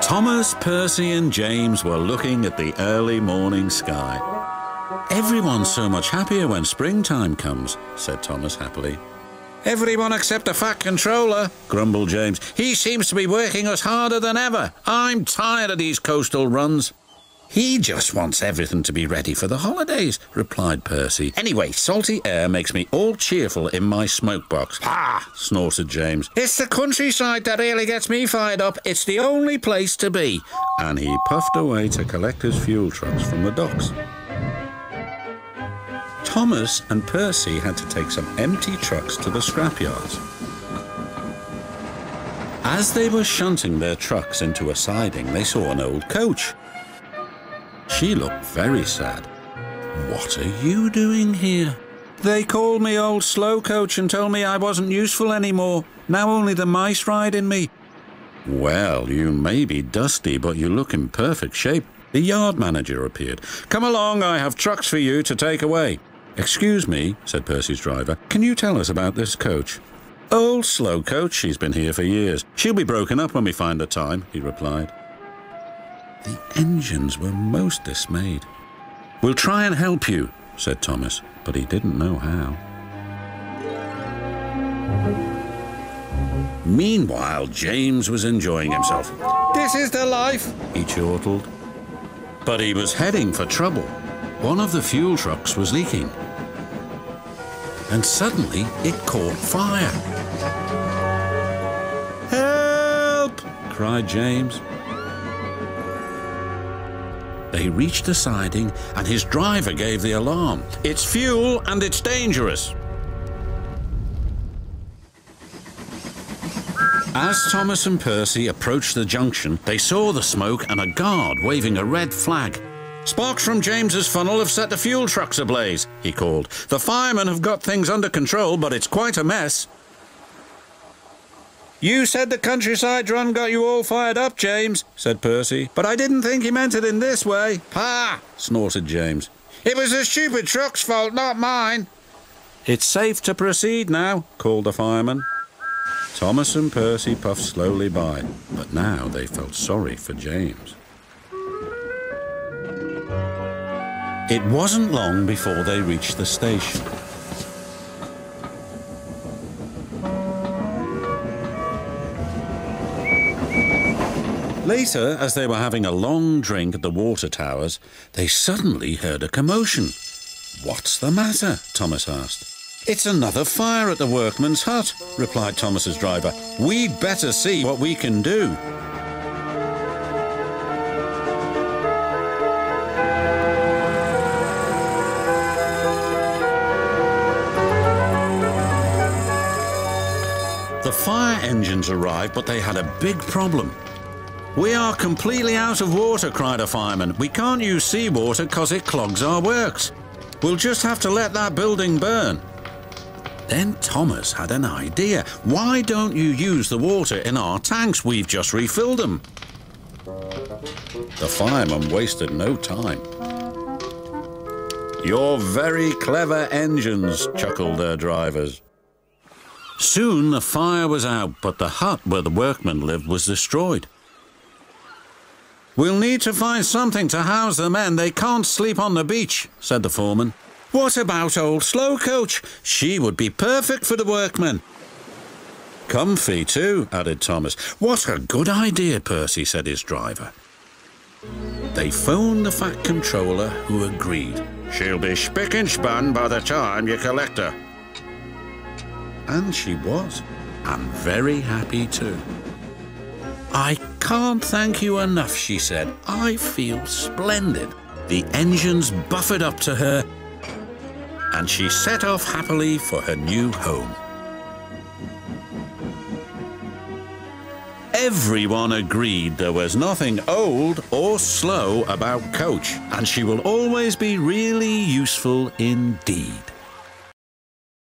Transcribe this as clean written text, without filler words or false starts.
Thomas, Percy and James were looking at the early morning sky. "Everyone's so much happier when springtime comes," said Thomas happily. "Everyone except the Fat Controller," grumbled James. "He seems to be working us harder than ever. I'm tired of these coastal runs." "He just wants everything to be ready for the holidays," replied Percy. "Anyway, salty air makes me all cheerful in my smoke box." "Ha!" snorted James. "It's the countryside that really gets me fired up. It's the only place to be." And he puffed away to collect his fuel trucks from the docks. Thomas and Percy had to take some empty trucks to the scrapyards. As they were shunting their trucks into a siding, they saw an old coach. She looked very sad. "What are you doing here?" "They called me old slow coach and told me I wasn't useful anymore. Now only the mice ride in me." "Well, you may be dusty, but you look in perfect shape." The yard manager appeared. "Come along, I have trucks for you to take away." "Excuse me," said Percy's driver. "Can you tell us about this coach?" "Old slow coach, she's been here for years. She'll be broken up when we find the time," he replied. The engines were most dismayed. "We'll try and help you," said Thomas, but he didn't know how. Meanwhile, James was enjoying himself. "This is the life," he chortled. But he was heading for trouble. One of the fuel trucks was leaking. And suddenly it caught fire. "Help!" cried James. They reached the siding and his driver gave the alarm. "It's fuel and it's dangerous." As Thomas and Percy approached the junction, they saw the smoke and a guard waving a red flag. "Sparks from James's funnel have set the fuel trucks ablaze," he called. "The firemen have got things under control, but it's quite a mess." "You said the countryside run got you all fired up, James," said Percy. "But I didn't think he meant it in this way." "Ha!" snorted James. "It was the stupid truck's fault, not mine." "It's safe to proceed now," called the fireman. Thomas and Percy puffed slowly by, but now they felt sorry for James. It wasn't long before they reached the station. Later, as they were having a long drink at the water towers, they suddenly heard a commotion. "What's the matter?" Thomas asked. "It's another fire at the workman's hut," replied Thomas's driver. "We'd better see what we can do." The fire engines arrived, but they had a big problem. "We are completely out of water," cried a fireman. "We can't use seawater because it clogs our works. We'll just have to let that building burn." Then Thomas had an idea. "Why don't you use the water in our tanks? We've just refilled them." The fireman wasted no time. "You're very clever engines," chuckled their drivers. Soon the fire was out, but the hut where the workmen lived was destroyed. "We'll need to find something to house the men. They can't sleep on the beach," said the foreman. "What about old slow coach? She would be perfect for the workmen." "Comfy too," added Thomas. "What a good idea, Percy," said his driver. They phoned the Fat Controller, who agreed. "She'll be spick and span by the time you collect her." And she was, and very happy too. "I can't thank you enough," she said. "I feel splendid." The engines buffered up to her, and she set off happily for her new home. Everyone agreed there was nothing old or slow about Coach, and she will always be really useful indeed.